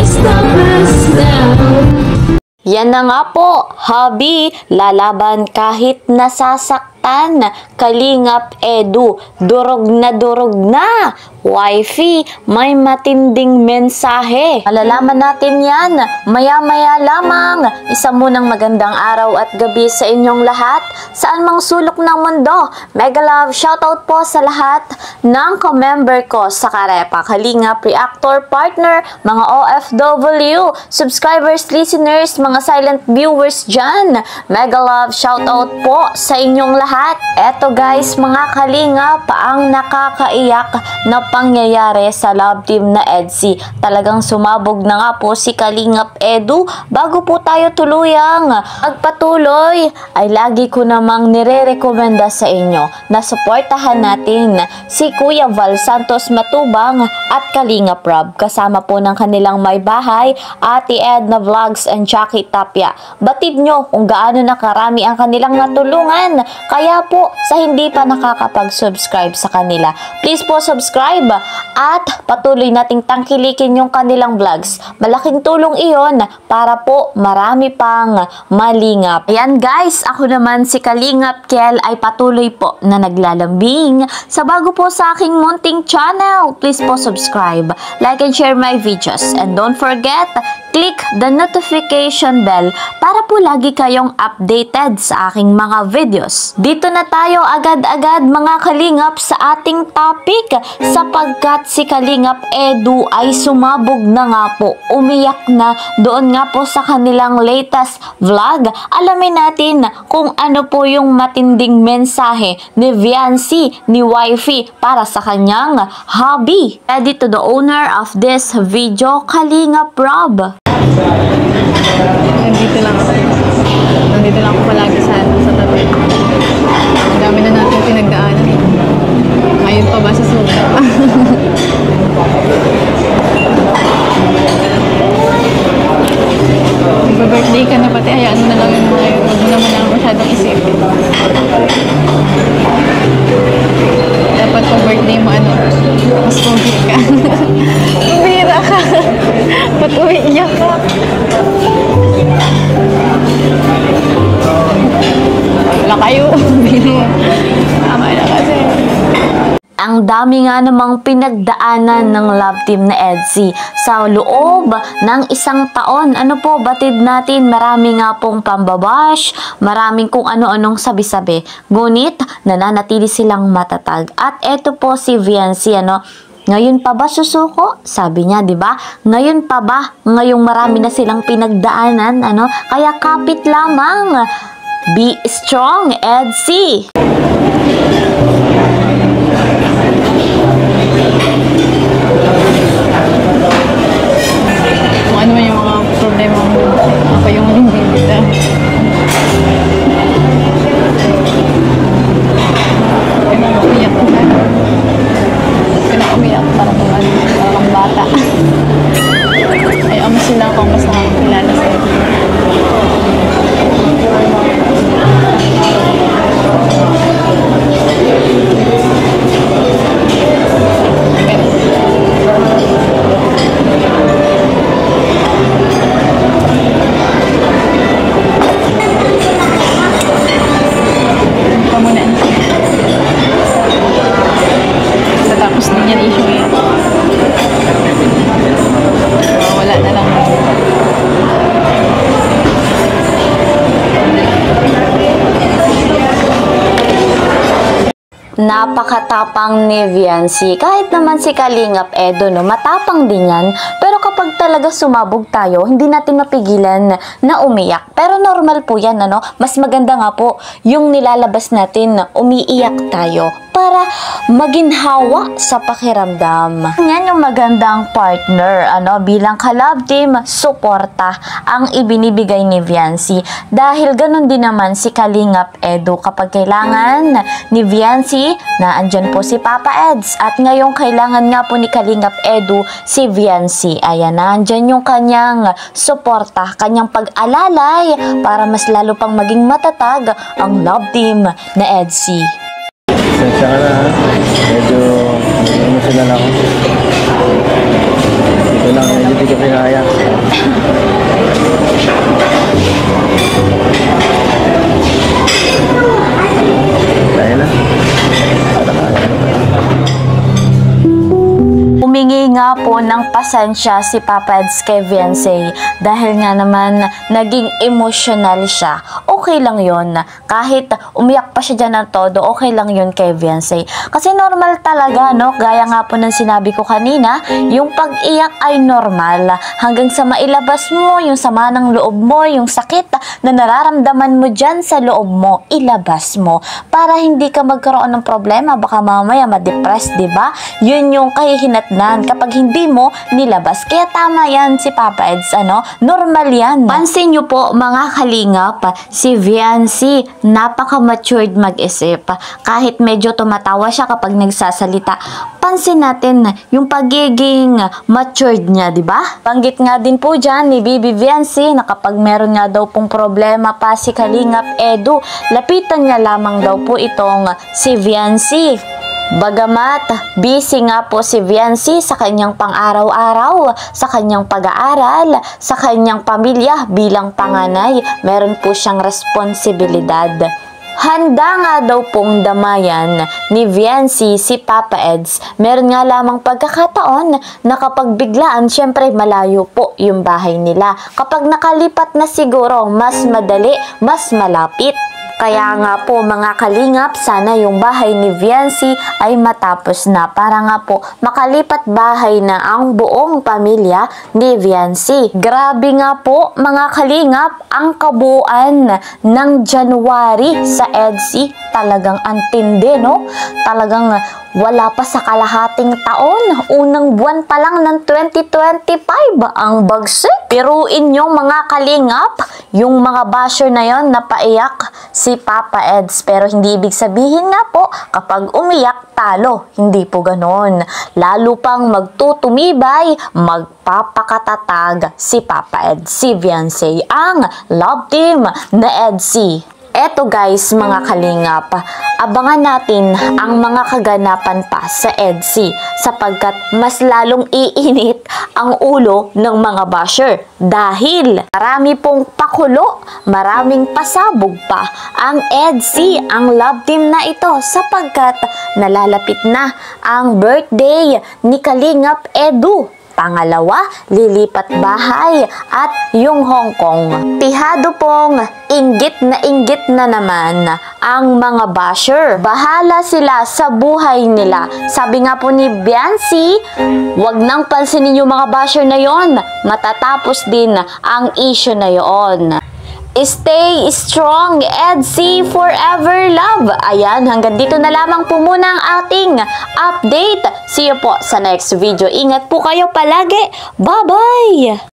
is the best now. Yan na nga po, hubby, lalaban kahit nasasaktan. Kalingap Edu, durog na. Wifey, may matinding mensahe. Malalaman natin yan, maya-maya lamang. Isa munang magandang araw at gabi sa inyong lahat. Saan mang sulok ng mundo, mega love shoutout po sa lahat ng ka-member ko sa Karepa, Kalingap, Reactor, Partner, mga OFW, subscribers, listeners, mga silent viewers dyan. Mega love shoutout po sa inyong lahat. Eto guys, mga Kalingap, ang nakakaiyak na pangyayari sa love team na EDSI. Talagang sumabog na nga po si Kalingap Edu. Bago po tayo tuluyang magpatuloy, ay lagi ko namang nire-rekomenda sa inyo na suportahan natin si Kuya Val Santos Matubang at Kalingap Rob. Kasama po ng kanilang may bahay, Ate Edna Vlogs and Jackie Tapia. Batid nyo kung gaano na karami ang kanilang natulungan. Kaya po, sa hindi pa nakakapag-subscribe sa kanila, please po subscribe at patuloy nating tangkilikin yung kanilang vlogs. Malaking tulong iyon para po marami pang malingap. Ayan guys, ako naman si Kalingap Kel ay patuloy po na naglalambing sa bago po sa aking munting channel. Please po subscribe, like and share my videos, and don't forget, click the notification bell para po lagi kayong updated sa aking mga videos. Dito na tayo agad-agad mga Kalingap sa ating topic, sapagkat si Kalingap Edu ay sumabog na nga po, umiyak na doon nga po sa kanilang latest vlog. Alamin natin kung ano po yung matinding mensahe ni Viancy, ni Wifey para sa kanyang hubby. Ready to the owner of this video, Kalingap Rob. Nandito lang ako palagi sa tabi. Ang dami na natin pinagdaanan eh. Ngayon pa ba sa suga? Mag-birthday ka na pati, hayaan mo na lang yung mga yun. Huwag mo naman lang masyadong isipin. Dapat kung birthday mo mas pogi ka. Bumira ka. Ba't umiiyak ka? Wala kayo. Tama na kasi. Ang dami nga namang pinagdaanan ng love team na EDSI sa loob ng isang taon. Ano po, batid natin, marami nga pong pambabash, maraming kung ano-anong sabi-sabi. Ngunit, nananatili silang matatag. At eto po si Viancy, ngayon pa ba susuko? Sabi niya, 'di ba? Ngayon pa ba? Ngayong marami na silang pinagdaanan, Kaya kapit lamang. Be strong, EDSI. Kung ano man yung mga problema mo, ako yung bibita. Umiyak ko na. Umiyak para kang bata. Ay, sila akong mas nakakilala sa'yo. Napakatapang ni Viancy. Kahit naman si Kalingap Edu, matapang din yan. Pero kapag talaga sumabog tayo, hindi natin mapigilan na umiyak. Pero normal po yan, Mas maganda nga po yung nilalabas natin na umiiyak tayo para maginhawa sa pakiramdam. Yan yung magandang partner, bilang ka-love team, suporta ang ibinibigay ni Viancy. Dahil ganun din naman si Kalingap Edu. Kapag kailangan ni Viancy, na andyan po si Papa Eds. At ngayong kailangan nga po ni Kalingap Edu si Viancy. Ayan na, andyan yung kanyang suporta, kanyang pag-alalay para mas lalo pang maging matatag ang love team na EDSI. Sensya ka na ha. Medyo emotional ako. Dito lang, medyo binaya. Kaya na. Humingi nga po ng pasensya si Papa Eds kay Viancy dahil nga naman naging emotional siya. Okay lang yun. Kahit umiyak pa siya dyan ng todo, okay lang yun kay Viancy. Kasi normal talaga, no? Gaya nga po ng sinabi ko kanina, yung pag-iyak ay normal. Hanggang sa mailabas mo, yung sama ng loob mo, yung sakit na nararamdaman mo dyan sa loob mo, ilabas mo. Para hindi ka magkaroon ng problema, baka mamaya ma-depress, diba? Yun yung kahihinatnan kapag hindi mo nilabas. Kaya tama yan si Papa Eds, ano? Normal yan. Pansin nyo po mga kalingap, si Viancy, napaka-matured mag-isip. Kahit medyo tumatawa siya kapag nagsasalita, pansin natin yung pagiging matured niya, di ba? Banggit nga din po dyan ni Bibi Viancy na kapag meron nga daw pong problema pa si Kalingap Edu, lapitan niya lamang daw po itong si Viancy. Bagamat busy nga po si Viancy sa kanyang pang-araw-araw, sa kanyang pag-aaral, sa kanyang pamilya bilang panganay, meron po siyang responsibilidad. Handa nga daw pong damayan ni Viancy si Papa Eds. Meron nga lamang pagkakataon na kapag biglaan, syempre malayo po yung bahay nila. Kapag nakalipat na siguro, mas madali, mas malapit. Kaya nga po mga kalingap, sana yung bahay ni Viancy ay matapos na para nga po makalipat bahay na ang buong pamilya ni Viancy. Grabe nga po mga kalingap, ang kabuuan ng January sa EDSI talagang antindi, no? Talagang wala pa sa kalahating taon, unang buwan pa lang ng 2025 ang bagsik. Piruin yung mga kalingap, yung mga basher na yon napaiyak si Papa Eds, pero hindi ibig sabihin nga po kapag umiyak talo, hindi po ganon. Lalo pang magtutumibay, magpapakatatag si Papa Eds, si Viancy, ang love team na EDSI. Eto guys mga kalingap, abangan natin ang mga kaganapan pa sa EDSI sapagkat mas lalong iinit ang ulo ng mga basher dahil marami pong pakulo, maraming pasabog pa ang EDSI, ang love team na ito sapagkat nalalapit na ang birthday ni Kalingap Edu. Pangalawa, lilipat bahay at yung Hong Kong. Tihado pong inggit na naman ang mga basher. Bahala sila sa buhay nila. Sabi nga po ni Viancy, wag nang pansinin yung mga basher na yon. Matatapos din ang issue na yon. Stay strong, EDSI forever love. Ayan, hanggang dito na lamang po muna ang ating update. See you po sa next video. Ingat po kayo palagi. Bye-bye!